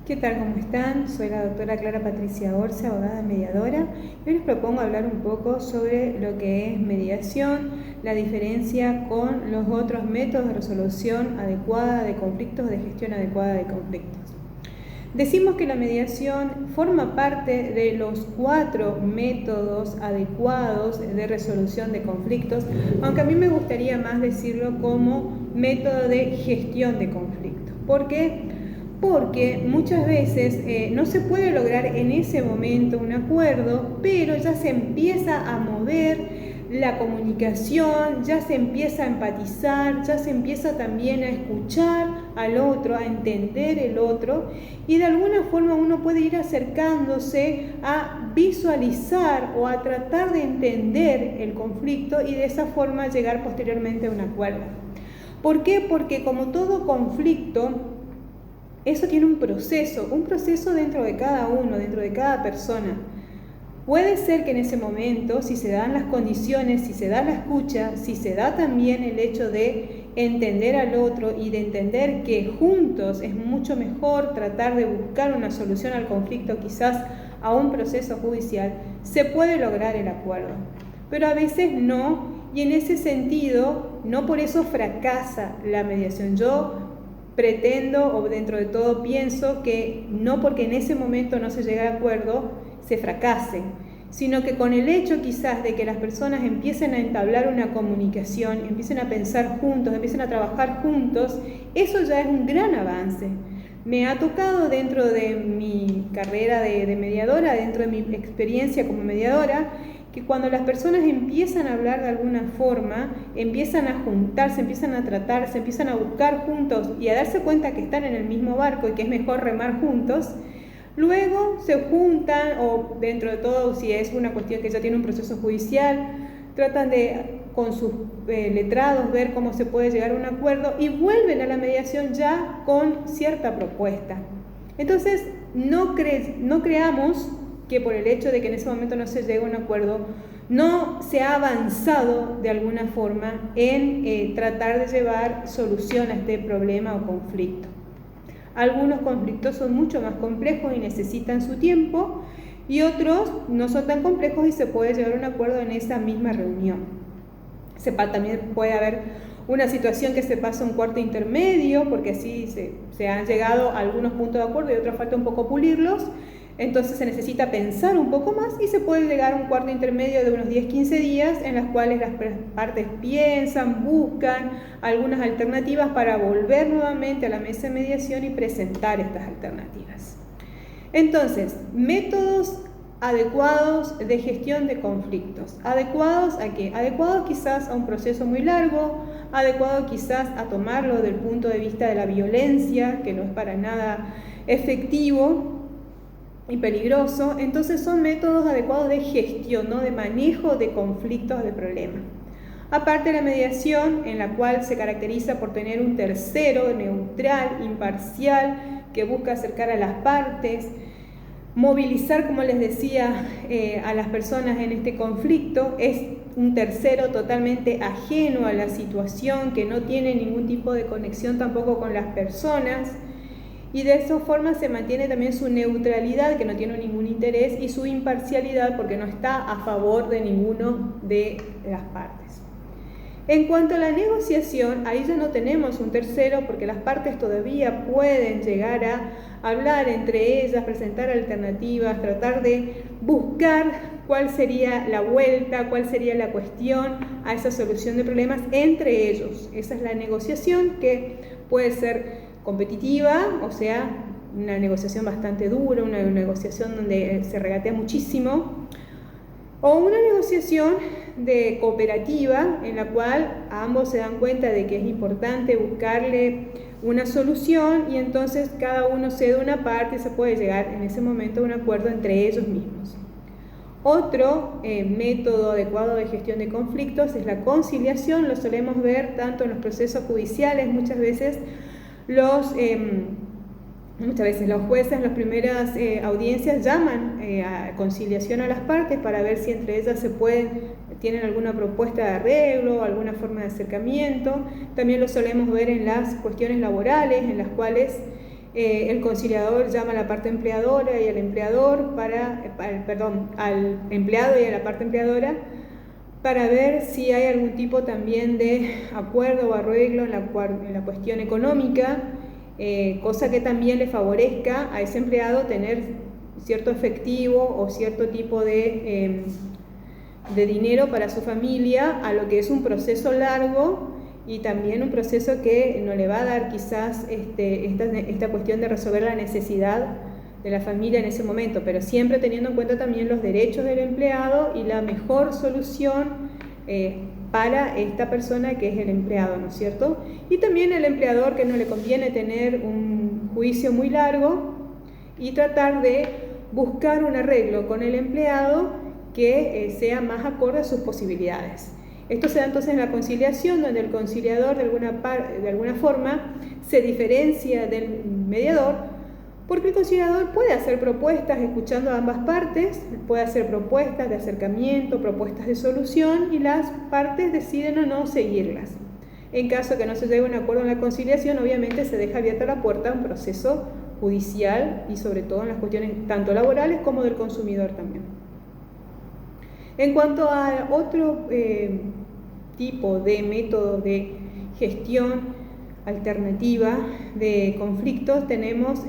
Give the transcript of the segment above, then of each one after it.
¿Qué tal? ¿Cómo están? Soy la doctora Clara Patricia Orce, abogada mediadora. Hoy les propongo hablar un poco sobre lo que es mediación, la diferencia con los otros métodos de resolución adecuada de conflictos, de gestión adecuada de conflictos. Decimos que la mediación forma parte de los 4 métodos adecuados de resolución de conflictos, aunque a mí me gustaría más decirlo como método de gestión de conflictos. ¿Por qué? Porque muchas veces no se puede lograr en ese momento un acuerdo, pero ya se empieza a mover la comunicación, ya se empieza a empatizar, ya se empieza también a escuchar al otro, a entender el otro, y de alguna forma uno puede ir acercándose a visualizar o a tratar de entender el conflicto y de esa forma llegar posteriormente a un acuerdo. ¿Por qué? Porque como todo conflicto, eso tiene un proceso dentro de cada uno, dentro de cada persona. Puede ser que en ese momento, si se dan las condiciones, si se da la escucha, si se da también el hecho de entender al otro y de entender que juntos es mucho mejor tratar de buscar una solución al conflicto, quizás a un proceso judicial, se puede lograr el acuerdo. Pero a veces no, y en ese sentido, no por eso fracasa la mediación. Yo pretendo, o dentro de todo pienso, que no porque en ese momento no se llegue a acuerdo, se fracase, sino que con el hecho quizás de que las personas empiecen a entablar una comunicación, empiecen a pensar juntos, empiecen a trabajar juntos, eso ya es un gran avance. Me ha tocado dentro de mi carrera de mediadora, dentro de mi experiencia como mediadora, que cuando las personas empiezan a hablar de alguna forma, empiezan a juntarse, empiezan a tratarse, empiezan a buscar juntos y a darse cuenta que están en el mismo barco y que es mejor remar juntos, luego se juntan, o dentro de todo, si es una cuestión que ya tiene un proceso judicial, tratan de, con sus letrados, ver cómo se puede llegar a un acuerdo y vuelven a la mediación ya con cierta propuesta. Entonces, no creamos que por el hecho de que en ese momento no se llegue a un acuerdo, no se ha avanzado de alguna forma en tratar de llevar solución a este problema o conflicto. Algunos conflictos son mucho más complejos y necesitan su tiempo, y otros no son tan complejos y se puede llegar a un acuerdo en esa misma reunión. También puede haber una situación que se pasa a un cuarto intermedio, porque así se han llegado a algunos puntos de acuerdo y otros falta un poco pulirlos. Entonces se necesita pensar un poco más y se puede llegar a un cuarto intermedio de unos 10-15 días en las cuales las partes piensan, buscan algunas alternativas para volver nuevamente a la mesa de mediación y presentar estas alternativas. Entonces, métodos adecuados de gestión de conflictos. ¿Adecuados a qué? Adecuados quizás a un proceso muy largo, adecuado quizás a tomarlo desde el punto de vista de la violencia, que no es para nada efectivo y peligroso. Entonces son métodos adecuados de gestión, ¿no? De manejo de conflictos, de problemas. Aparte, la mediación, en la cual se caracteriza por tener un tercero neutral, imparcial, que busca acercar a las partes, movilizar, como les decía, a las personas en este conflicto. Es un tercero totalmente ajeno a la situación, que no tiene ningún tipo de conexión tampoco con las personas, y de esa forma se mantiene también su neutralidad, que no tiene ningún interés, y su imparcialidad, porque no está a favor de ninguno de las partes. En cuanto a la negociación, ahí ya no tenemos un tercero, porque las partes todavía pueden llegar a hablar entre ellas, presentar alternativas, tratar de buscar cuál sería la vuelta, cuál sería la cuestión a esa solución de problemas entre ellos. Esa es la negociación, que puede ser competitiva, o sea, una negociación bastante dura, una negociación donde se regatea muchísimo, o una negociación de cooperativa en la cual ambos se dan cuenta de que es importante buscarle una solución, y entonces cada uno cede una parte y se puede llegar en ese momento a un acuerdo entre ellos mismos. Otro método adecuado de gestión de conflictos es la conciliación. Lo solemos ver tanto en los procesos judiciales. Muchas veces los jueces en las primeras audiencias llaman a conciliación a las partes para ver si entre ellas tienen alguna propuesta de arreglo, alguna forma de acercamiento. También lo solemos ver en las cuestiones laborales, en las cuales El conciliador llama a la parte empleadora y al empleador al empleado y a la parte empleadora para ver si hay algún tipo también de acuerdo o arreglo en la cuestión económica, cosa que también le favorezca a ese empleado tener cierto efectivo o cierto tipo de dinero para su familia, a lo que es un proceso largo y también un proceso que no le va a dar quizás esta cuestión de resolver la necesidad de la familia en ese momento, pero siempre teniendo en cuenta también los derechos del empleado y la mejor solución para esta persona que es el empleado, ¿no es cierto? Y también el empleador, que no le conviene tener un juicio muy largo y tratar de buscar un arreglo con el empleado que sea más acorde a sus posibilidades. Esto se da entonces en la conciliación, donde el conciliador de alguna forma se diferencia del mediador, porque el conciliador puede hacer propuestas escuchando a ambas partes, puede hacer propuestas de acercamiento, propuestas de solución, y las partes deciden o no seguirlas. En caso que no se llegue a un acuerdo en la conciliación, obviamente se deja abierta la puerta a un proceso judicial y sobre todo en las cuestiones tanto laborales como del consumidor también. En cuanto a otro tipo de método de gestión alternativa de conflictos, tenemos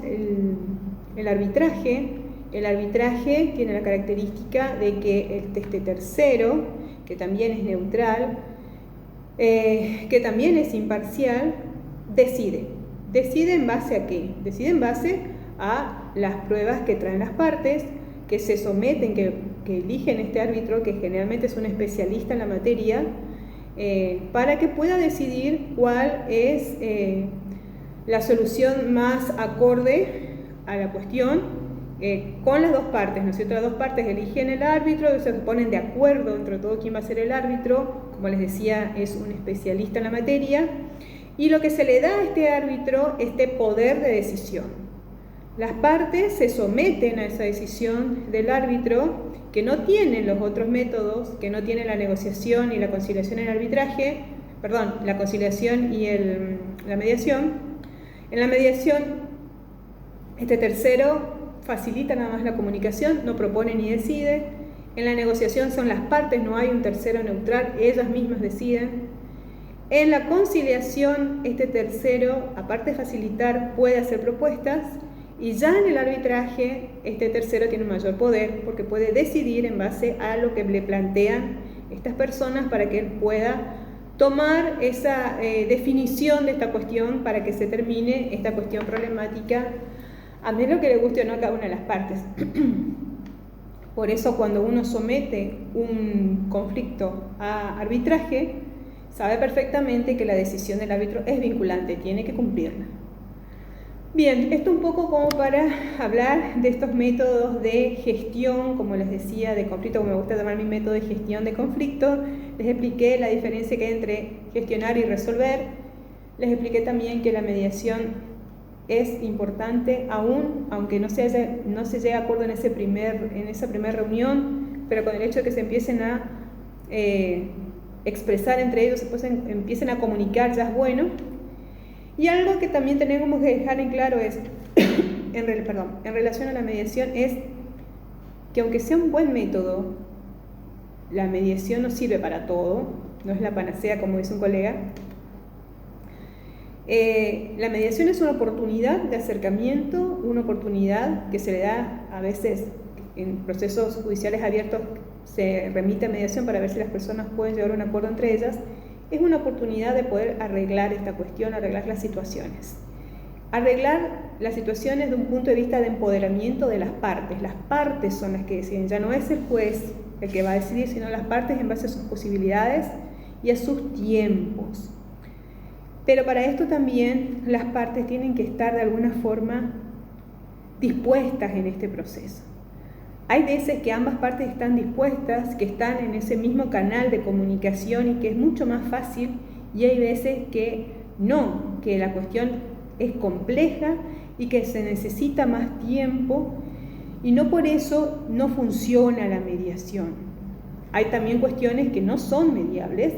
el arbitraje. El arbitraje tiene la característica de que este tercero, que también es neutral, que también es imparcial, decide. ¿Decide en base a qué? Decide en base a las pruebas que traen las partes, que se someten, que eligen este árbitro, que generalmente es un especialista en la materia, para que pueda decidir cuál es la solución más acorde a la cuestión con las dos partes, ¿no es cierto? Las dos partes eligen el árbitro, se ponen de acuerdo entre todo quién va a ser el árbitro, como les decía, es un especialista en la materia, y lo que se le da a este árbitro es este poder de decisión. Las partes se someten a esa decisión del árbitro, que no tienen los otros métodos, que no tienen la negociación y la conciliación en el arbitraje, la conciliación y la mediación. En la mediación, este tercero facilita nada más la comunicación, no propone ni decide. En la negociación son las partes, no hay un tercero neutral, ellas mismas deciden. En la conciliación, este tercero, aparte de facilitar, puede hacer propuestas. Y ya en el arbitraje, este tercero tiene un mayor poder porque puede decidir en base a lo que le plantean estas personas para que él pueda tomar esa definición de esta cuestión para que se termine esta cuestión problemática, a menos que le guste o no a cada una de las partes. Por eso cuando uno somete un conflicto a arbitraje, sabe perfectamente que la decisión del árbitro es vinculante, tiene que cumplirla. Bien, esto un poco como para hablar de estos métodos de gestión, como les decía, de conflicto, como me gusta llamar mi método de gestión de conflicto. Les expliqué la diferencia que hay entre gestionar y resolver. Les expliqué también que la mediación es importante, aunque no se llegue a acuerdo en esa primera reunión, pero con el hecho de que se empiecen a expresar entre ellos, después empiecen a comunicar, ya es bueno. Y algo que también tenemos que dejar en claro es, en relación a la mediación, es que aunque sea un buen método, la mediación no sirve para todo, no es la panacea como dice un colega. La mediación es una oportunidad de acercamiento, una oportunidad que se le da a veces en procesos judiciales abiertos, se remite a mediación para ver si las personas pueden llegar a un acuerdo entre ellas. Es una oportunidad de poder arreglar esta cuestión, arreglar las situaciones. Arreglar las situaciones de un punto de vista de empoderamiento de las partes. Las partes son las que deciden, ya no es el juez el que va a decidir, sino las partes en base a sus posibilidades y a sus tiempos. Pero para esto también las partes tienen que estar de alguna forma dispuestas en este proceso. Hay veces que ambas partes están dispuestas, que están en ese mismo canal de comunicación y que es mucho más fácil, y hay veces que no, que la cuestión es compleja y que se necesita más tiempo y no por eso no funciona la mediación. Hay también cuestiones que no son mediables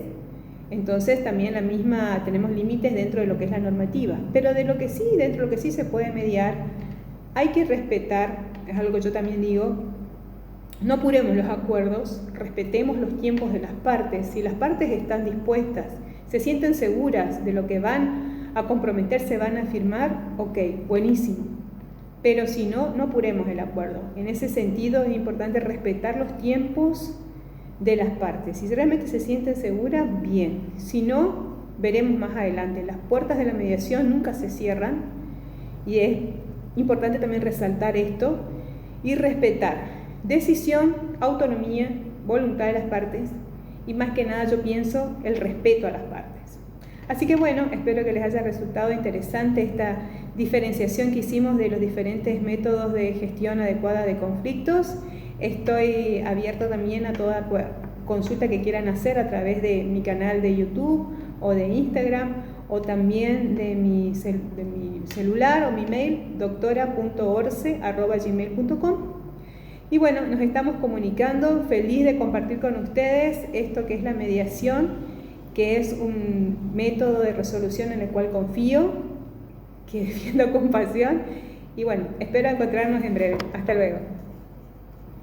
Entonces también tenemos límites dentro de lo que es la normativa, pero dentro de lo que sí se puede mediar, hay que respetar, es algo que yo también digo, no apuremos los acuerdos, respetemos los tiempos de las partes. Si las partes están dispuestas, se sienten seguras de lo que van a comprometerse, van a firmar, ok, buenísimo. Pero si no, no apuremos el acuerdo. En ese sentido es importante respetar los tiempos de las partes. Si realmente se sienten seguras, bien. Si no, veremos más adelante. Las puertas de la mediación nunca se cierran y es importante también resaltar esto y respetar decisión, autonomía, voluntad de las partes y más que nada yo pienso el respeto a las partes. Así que bueno, espero que les haya resultado interesante esta diferenciación que hicimos de los diferentes métodos de gestión adecuada de conflictos. Estoy abierta también a toda consulta que quieran hacer a través de mi canal de YouTube o de Instagram o también de mi celular o mi mail doctora.orce@gmail.com. Y bueno, nos estamos comunicando, feliz de compartir con ustedes esto que es la mediación, que es un método de resolución en el cual confío, que defiendo con pasión. Y bueno, espero encontrarnos en breve. Hasta luego.